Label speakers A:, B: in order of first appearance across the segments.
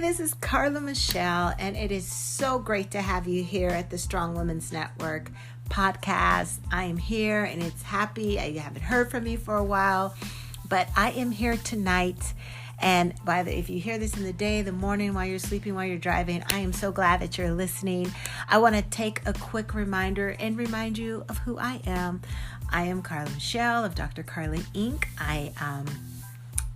A: this is Carla Michelle, and it is so great to have you here at the Strong Women's Network podcast. I am here, and it's happy. I haven't heard from you for a while, but I am here tonight. And if you hear this in the day, the morning, while you're sleeping, while you're driving, I am so glad that you're listening. I want to take a quick reminder and remind you of who I am. I am Carla Michelle of Dr. Carla Inc.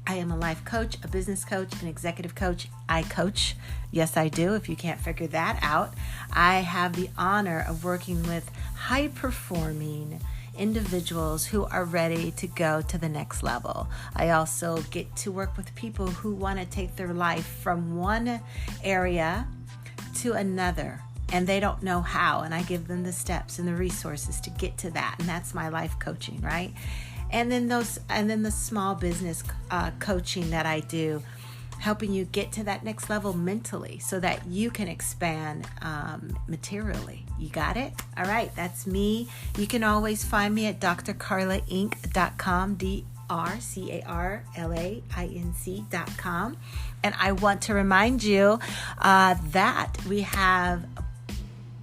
A: I am a life coach, a business coach, an executive coach. I coach. Yes, I do. If you can't figure that out, I have the honor of working with high-performing individuals who are ready to go to the next level. I also get to work with people who want to take their life from one area to another, and they don't know how, and I give them the steps and the resources to get to that, and that's my life coaching, right? And then the small business coaching that I do, helping you get to that next level mentally so that you can expand materially. You got it? All right, that's me. You can always find me at drcarlainc.com, drcarlainc.com. And I want to remind you that we have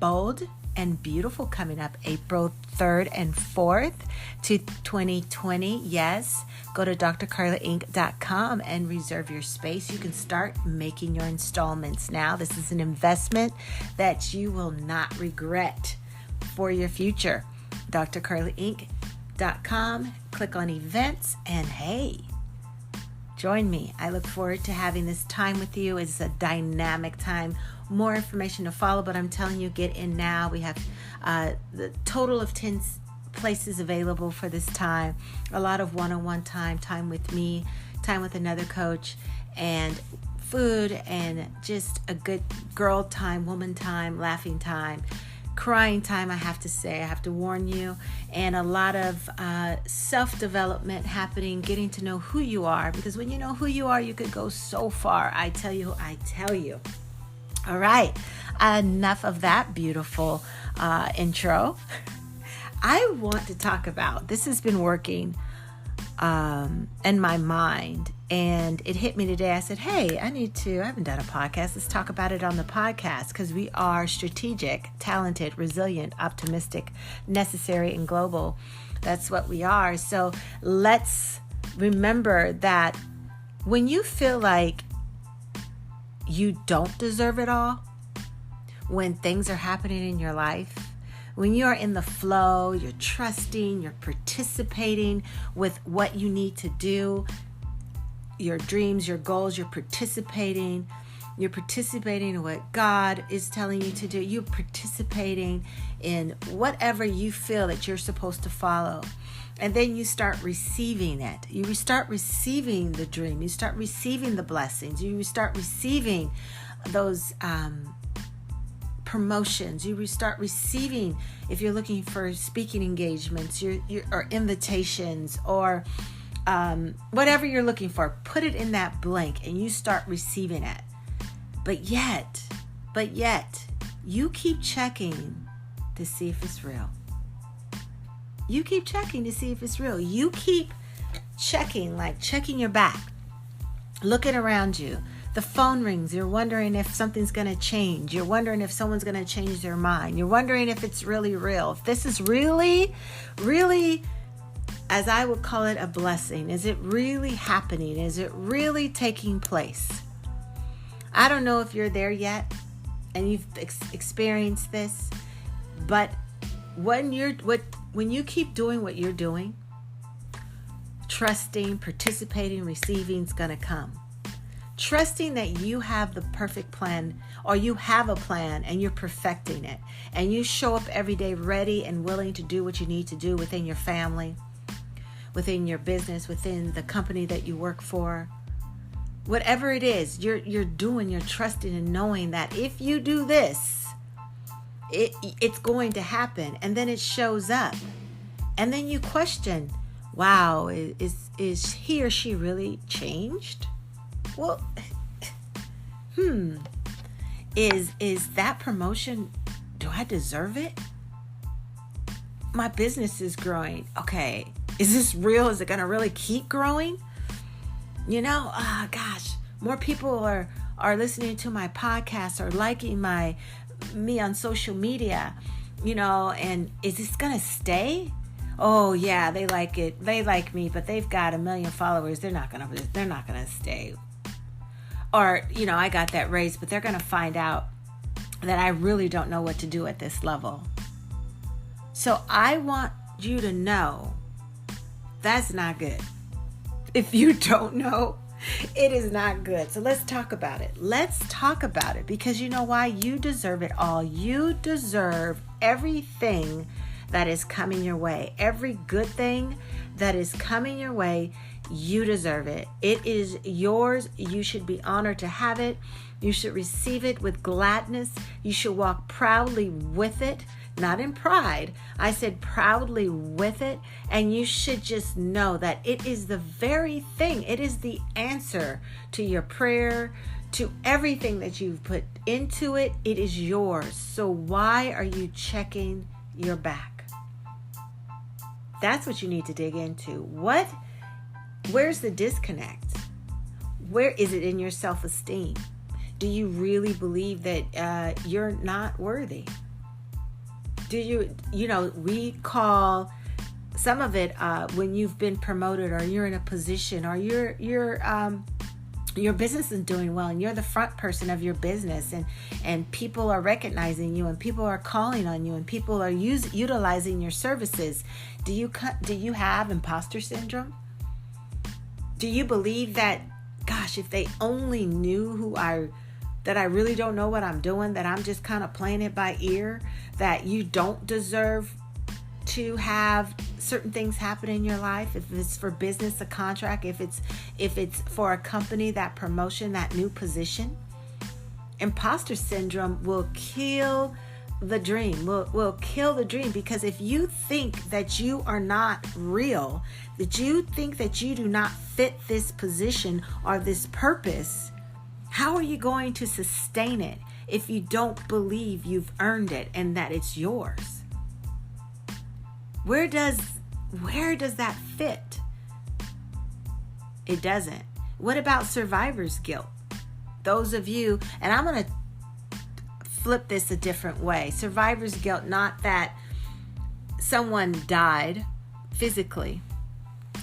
A: Bold and Beautiful coming up April 3rd and 4th to 2020. Yes, go to drcarlainc.com and reserve your space. You can start making your installments now. This is an investment that you will not regret for your future. drcarlainc.com, click on events, and hey, join me. I look forward to having this time with you. It's a dynamic time. More information to follow, but I'm telling you, get in now. We have the total of 10 places available for this time. A lot of one-on-one time with me, time with another coach, and food, and just a good girl time, woman time, laughing time, crying time, I have to say. I have to warn you. And a lot of self-development happening, getting to know who you are, because when you know who you are, you could go so far. I tell you. All right, enough of that beautiful intro. I want to talk about, this has been working in my mind, and it hit me today. I said, hey, I haven't done a podcast. Let's talk about it on the podcast, because we are strategic, talented, resilient, optimistic, necessary, and global. That's what we are. So let's remember that when you feel like you don't deserve it all, when things are happening in your life, when you're in the flow, you're trusting, you're participating with what you need to do, your dreams, your goals, you're participating in what God is telling you to do, you're participating in whatever you feel that you're supposed to follow. And then you start receiving it. You start receiving the dream. You start receiving the blessings. You start receiving those promotions. You start receiving, if you're looking for speaking engagements, or invitations, or whatever you're looking for, put it in that blank and you start receiving it. But yet, you keep checking to see if it's real. You keep checking to see if it's real. You keep checking, like checking your back, looking around you. The phone rings. You're wondering if something's going to change. You're wondering if someone's going to change their mind. You're wondering if it's really real. If this is really, really, as I would call it, a blessing. Is it really happening? Is it really taking place? I don't know if you're there yet and you've experienced this, but when you keep doing what you're doing, trusting, participating, receiving is going to come. Trusting that you have the perfect plan, or you have a plan and you're perfecting it, and you show up every day ready and willing to do what you need to do within your family, within your business, within the company that you work for. Whatever it is you're doing, you're trusting and knowing that if you do this, it's going to happen, and then it shows up, and then you question, wow, is he or she really changed? Well, is that promotion, do I deserve it? My business is growing. Okay, is this real? Is it going to really keep growing? Gosh, more people are are listening to my podcast or liking me on social media, and is this going to stay? Oh yeah, they like it. They like me, but they've got 1 million followers. They're not going to stay. Or, I got that raise, but they're going to find out that I really don't know what to do at this level. So I want you to know that's not good. If you don't know, it is not good. So let's talk about it. Let's talk about it, because you know why? You deserve it all. You deserve everything that is coming your way. Every good thing that is coming your way, you deserve it. It is yours. You should be honored to have it. You should receive it with gladness. You should walk proudly with it, not in pride. I said proudly with it. And you should just know that it is the very thing. It is the answer to your prayer, to everything that you've put into it. It is yours. So why are you checking your back? That's what you need to dig into. Where's the disconnect? Where is it in your self-esteem? Do you really believe that you're not worthy? Do we call some of it when you've been promoted, or you're in a position, or your business is doing well and you're the front person of your business, and people are recognizing you, and people are calling on you, and people are utilizing your services. Do you have imposter syndrome? Do you believe that, gosh, if they only knew that I really don't know what I'm doing, that I'm just kind of playing it by ear, that you don't deserve to have certain things happen in your life? If it's for business, a contract, if it's for a company, that promotion, that new position. Imposter syndrome will kill the dream, will kill the dream, because if you think that you are not real, that you think that you do not fit this position or this purpose, how are you going to sustain it if you don't believe you've earned it and that it's yours? Where does that fit? It doesn't. What about survivor's guilt? Those of you, and I'm going to flip this a different way. Survivor's guilt, not that someone died physically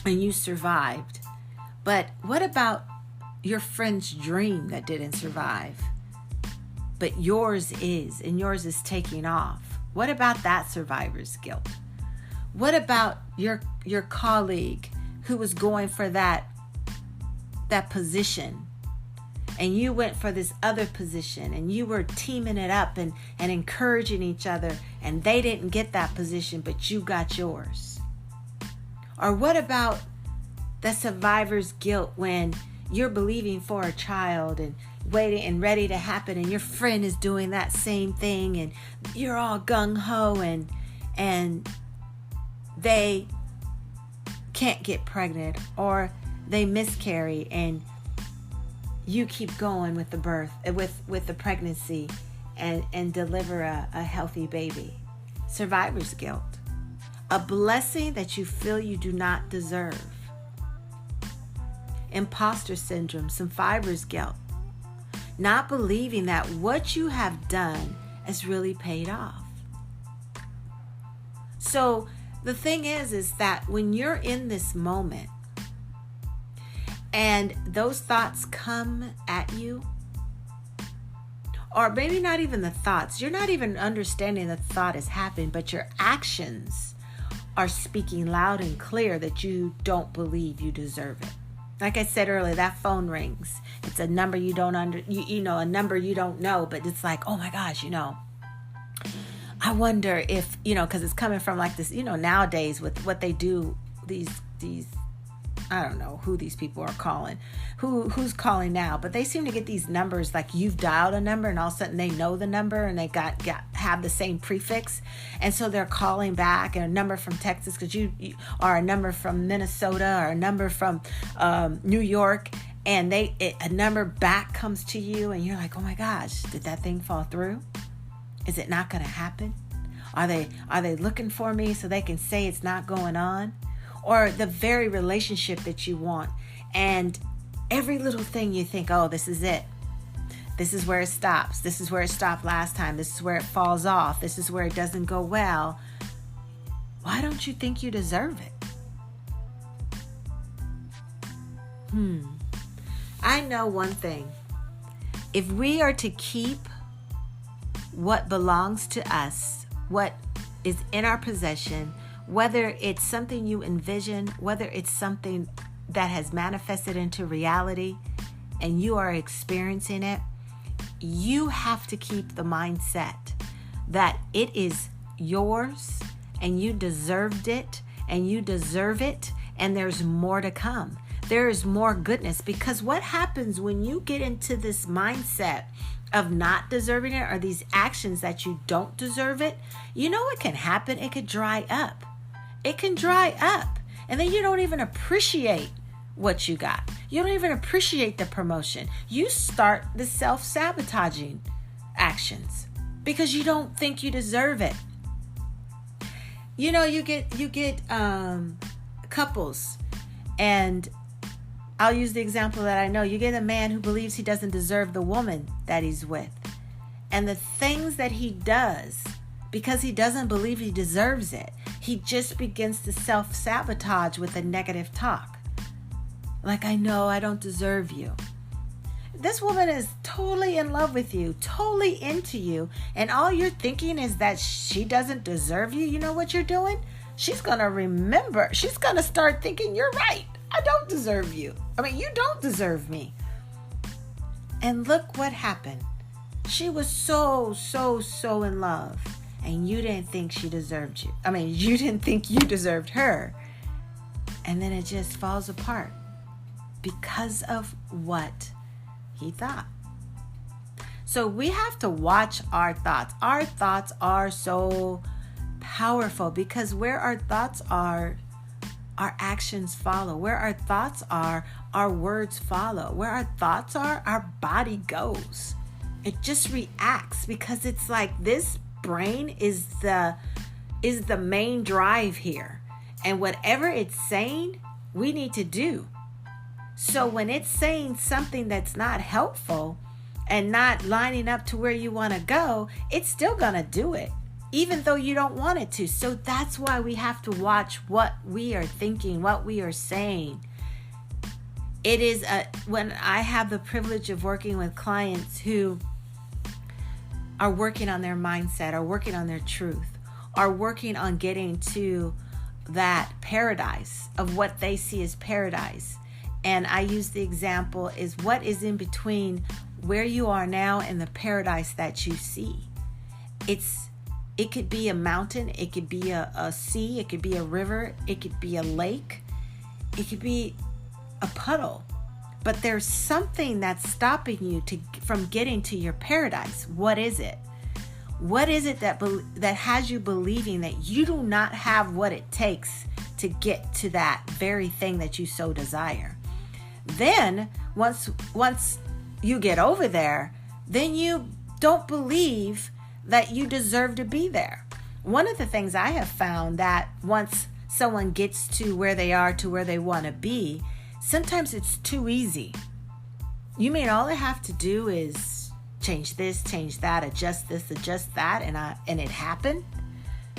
A: and you survived, but what about your friend's dream that didn't survive, but yours is, and yours is taking off? What about that survivor's guilt? What about your colleague who was going for that position, and you went for this other position, and you were teaming it up and encouraging each other, and they didn't get that position, but you got yours? Or what about the survivor's guilt when you're believing for a child and waiting and ready to happen, and your friend is doing that same thing, and you're all gung-ho, and they can't get pregnant, or they miscarry, and you keep going with the birth, with the pregnancy, and deliver a healthy baby? Survivor's guilt. A blessing that you feel you do not deserve. Imposter syndrome, survivor's guilt. Not believing that what you have done has really paid off. So the thing is that when you're in this moment and those thoughts come at you, or maybe not even the thoughts, you're not even understanding the thought is happening, but your actions are speaking loud and clear that you don't believe you deserve it. Like I said earlier, that phone rings. It's a number you don't a number you don't know, but it's like, oh my gosh, I wonder if, because it's coming from like this, nowadays with what they do, these, I don't know who these people are calling, who's calling now, but they seem to get these numbers, like you've dialed a number and all of a sudden they know the number and they have the same prefix. And so they're calling back, and a number from Texas, because you are a number from Minnesota, or a number from New York, and a number back comes to you, and you're like, oh my gosh, did that thing fall through? Is it not going to happen? Are they looking for me so they can say it's not going on? Or the very relationship that you want, and every little thing you think, oh, this is it. This is where it stops. This is where it stopped last time. This is where it falls off. This is where it doesn't go well. Why don't you think you deserve it? I know one thing. If we are to keep what belongs to us, what is in our possession, whether it's something you envision, whether it's something that has manifested into reality and you are experiencing it, you have to keep the mindset that it is yours and you deserved it and you deserve it, and there's more to come. There is more goodness, because what happens when you get into this mindset of not deserving it, or these actions that you don't deserve it, you know what can happen? It could dry up. It can dry up. And then you don't even appreciate what you got. You don't even appreciate the promotion. You start the self-sabotaging actions because you don't think you deserve it. You know, you get couples, and I'll use the example that I know. You get a man who believes he doesn't deserve the woman that he's with. And the things that he does, because he doesn't believe he deserves it, he just begins to self-sabotage with a negative talk. Like, I know I don't deserve you. This woman is totally in love with you, totally into you, and all you're thinking is that she doesn't deserve you. You know what you're doing? She's going to remember. She's going to start thinking, you're right. I don't deserve you. I mean, you don't deserve me. And look what happened. She was so in love, and you didn't think she deserved you. I mean, you didn't think you deserved her. And then it just falls apart because of what he thought. So we have to watch our thoughts. Our thoughts are so powerful, because where our thoughts are, our actions follow. Where our thoughts are, our words follow. Where our thoughts are, our body goes. It just reacts, because it's like this brain is the main drive here. And whatever it's saying, we need to do. So when it's saying something that's not helpful and not lining up to where you want to go, it's still going to do it, even though you don't want it to. So that's why we have to watch what we are thinking, what we are saying. It is when I have the privilege of working with clients who are working on their mindset, are working on their truth, are working on getting to that paradise of what they see as paradise. And I use the example is what is in between where you are now and the paradise that you see. It could be a mountain, it could be a sea, it could be a river, it could be a lake, it could be a puddle. But there's something that's stopping you from getting to your paradise. What is it? What is it that has you believing that you do not have what it takes to get to that very thing that you so desire? Then once you get over there, then you don't believe that you deserve to be there. One of the things I have found that once someone gets to where they are, to where they want to be, sometimes it's too easy. You mean all I have to do is change this, change that, adjust this, adjust that, and it happened?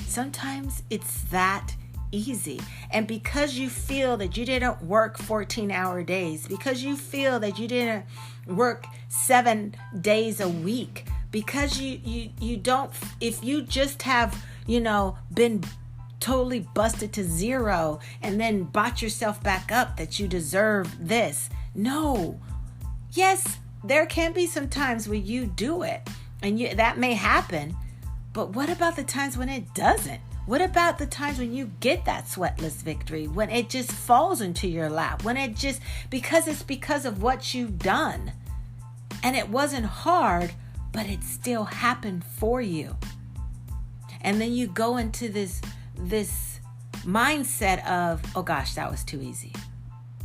A: Sometimes it's that easy. And because you feel that you didn't work 14-hour days, because you feel that you didn't work 7 days a week, because you don't, if you just have, been totally busted to zero and then bought yourself back up, that you deserve this. No. Yes, there can be some times where you do it and that may happen, but what about the times when it doesn't? What about the times when you get that sweatless victory, when it just falls into your lap, when it just, because of what you've done, and it wasn't hard, but it still happened for you. And then you go into this mindset of, oh gosh, that was too easy.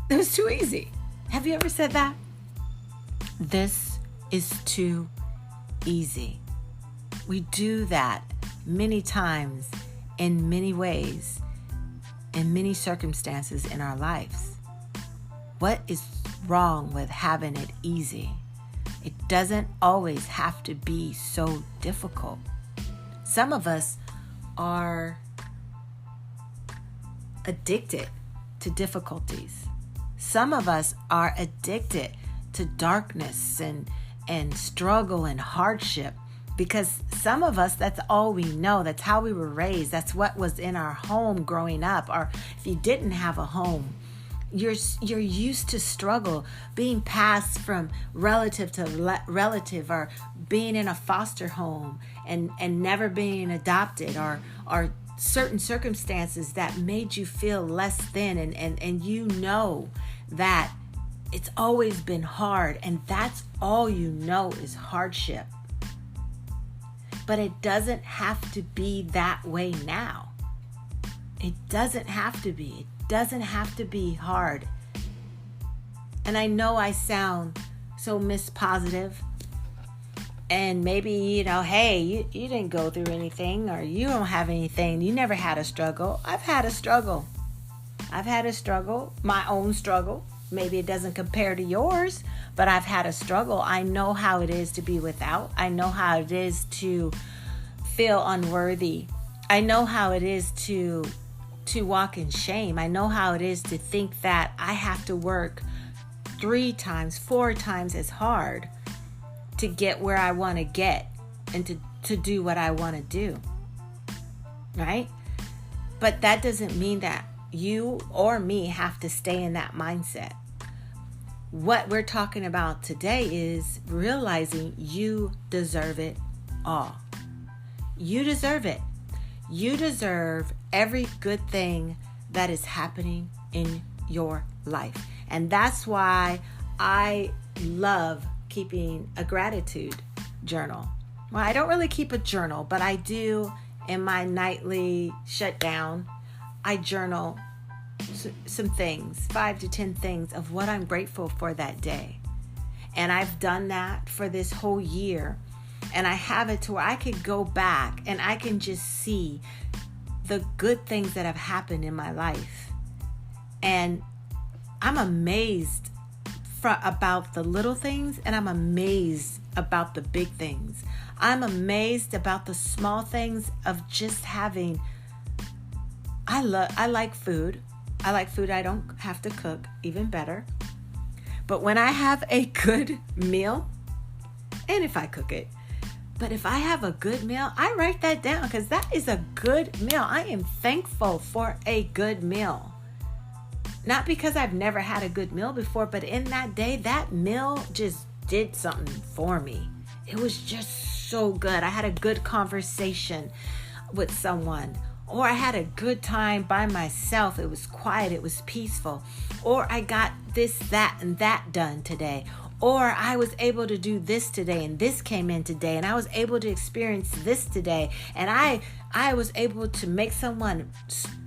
A: It was too easy. Have you ever said that? This is too easy. We do that many times, in many ways, in many circumstances in our lives. What is wrong with having it easy? It doesn't always have to be so difficult. Some of us are addicted to difficulties. Some of us are addicted to darkness and struggle and hardship, because some of us, that's all we know. That's how we were raised. That's what was in our home growing up. Or if you didn't have a home, you're used to struggle, being passed from relative to relative, or being in a foster home and never being adopted, or certain circumstances that made you feel less than, and you know that it's always been hard, and that's all you know is hardship. But it doesn't have to be that way now. It doesn't have to be. It doesn't have to be hard. And I know I sound so mispositive. And maybe, hey, you didn't go through anything, or you don't have anything. You never had a struggle. I've had a struggle. My own struggle. Maybe it doesn't compare to yours, but I've had a struggle. I know how it is to be without. I know how it is to feel unworthy. I know how it is to walk in shame. I know how it is to think that I have to work 3 times, 4 times as hard to get where I want to get and to do what I want to do. Right? But that doesn't mean that you or me have to stay in that mindset. What we're talking about today is realizing you deserve it all. You deserve it. You deserve every good thing that is happening in your life. And that's why I love keeping a gratitude journal. Well, I don't really keep a journal, but I do in my nightly shutdown. I journal some things, 5 to 10 things of what I'm grateful for that day. And I've done that for this whole year. And I have it to where I could go back and I can just see the good things that have happened in my life. And I'm amazed about the little things, and I'm amazed about the big things. I'm amazed about the small things of just having. I like food. I like food I don't have to cook, even better. But when I have a good meal, and if I cook it, but if I have a good meal, I write that down, because that is a good meal. I am thankful for a good meal. Not because I've never had a good meal before, but in that day, that meal just did something for me. It was just so good. I had a good conversation with someone, or I had a good time by myself. It was quiet. It was peaceful. Or I got this, that, and that done today. Or I was able to do this today, and this came in today, and I was able to experience this today, and I was able to make someone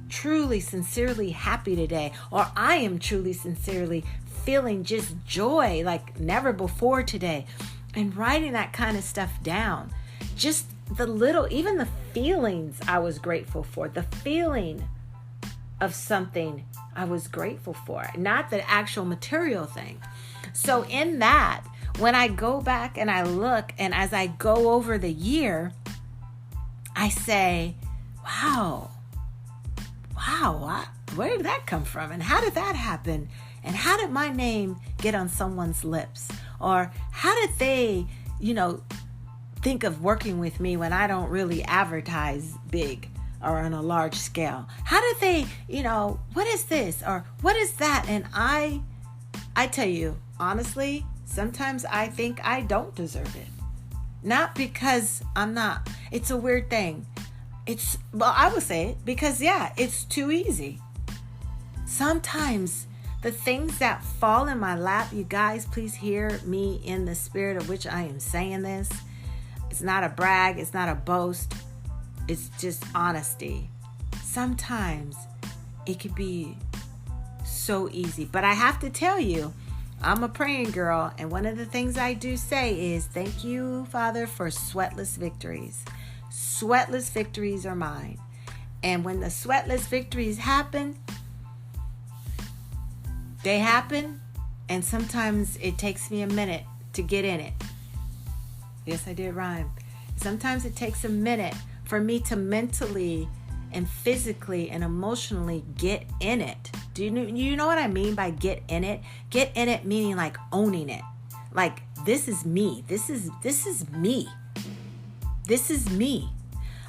A: truly, sincerely happy today. Or I am truly, sincerely feeling just joy like never before today. And writing that kind of stuff down. Just the little, even the feelings I was grateful for. The feeling of something I was grateful for. Not the actual material thing. So in that, when I go back and I look, and as I go over the year, I say, wow, where did that come from? And how did that happen? And how did my name get on someone's lips? Or how did they, think of working with me when I don't really advertise big or on a large scale? How did they, what is this? Or what is that? And I tell you, honestly, sometimes I think I don't deserve it. Not because I'm not. It's a weird thing. I would say it because, it's too easy. Sometimes the things that fall in my lap, you guys, please hear me in the spirit of which I am saying this. It's not a brag. It's not a boast. It's just honesty. Sometimes it could be so easy. But I have to tell you, I'm a praying girl. And one of the things I do say is, thank you, Father, for sweatless victories. Sweatless victories are mine. And when the sweatless victories happen, they happen. And sometimes it takes me a minute to get in it. Yes, I did rhyme. Sometimes it takes a minute for me to mentally and physically and emotionally get in it. Do you know what I mean by get in it? Get in it meaning like owning it. Like, this is me. This is me. This is me.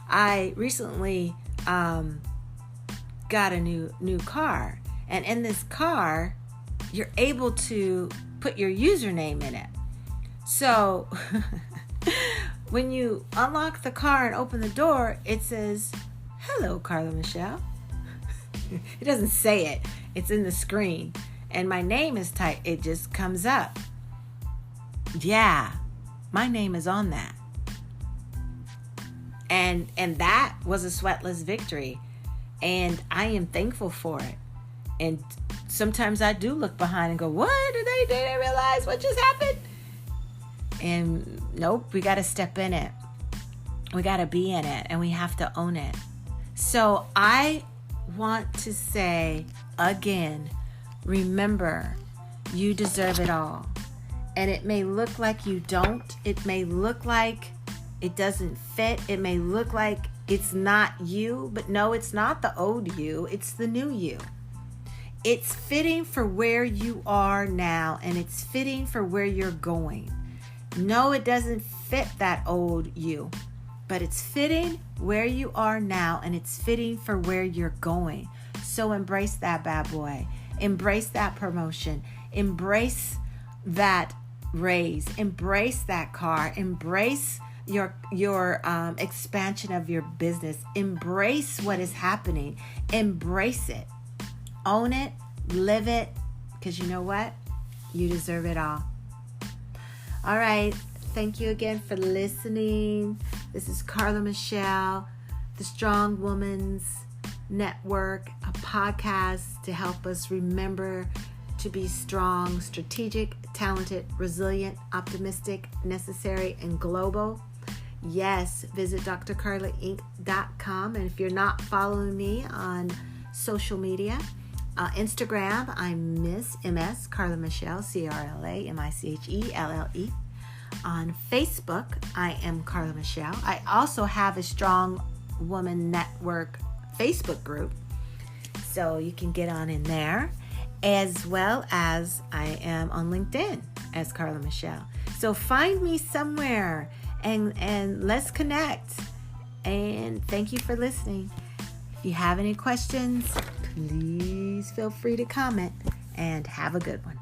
A: I recently got a new car, and in this car, you're able to put your username in it. So when you unlock the car and open the door, it says, "Hello, Carla Michelle." It doesn't say it. It's in the screen. And my name is typed. It just comes up. Yeah, my name is on that. And that was a sweatless victory. And I am thankful for it. And sometimes I do look behind and go, what? Did they realize what just happened? And nope, we got to step in it. We got to be in it, and we have to own it. So I want to say again, remember, you deserve it all. And it may look like you don't. It may look like it doesn't fit. It may look like it's not you, but no, it's not the old you. It's the new you. It's fitting for where you are now, and it's fitting for where you're going. No, it doesn't fit that old you, but it's fitting where you are now, and it's fitting for where you're going. So embrace that bad boy. Embrace that promotion. Embrace that raise. Embrace that car. Embrace your expansion of your business. Embrace what is happening. Embrace it. Own it. Live it. Because you know what? You deserve it all. All right. Thank you again for listening. This is Carla Michelle, the Strong Woman's Network, a podcast to help us remember to be strong, strategic, talented, resilient, optimistic, necessary, and global. Yes, visit drcarlainc.com. And if you're not following me on social media, Instagram, I'm Miss MS Carla Michelle, CarlaMichelle. On Facebook, I am Carla Michelle. I also have a Strong Woman Network Facebook group, so you can get on in there, as well as I am on LinkedIn as Carla Michelle. So find me somewhere and let's connect. And thank you for listening. If you have any questions, please feel free to comment, and have a good one.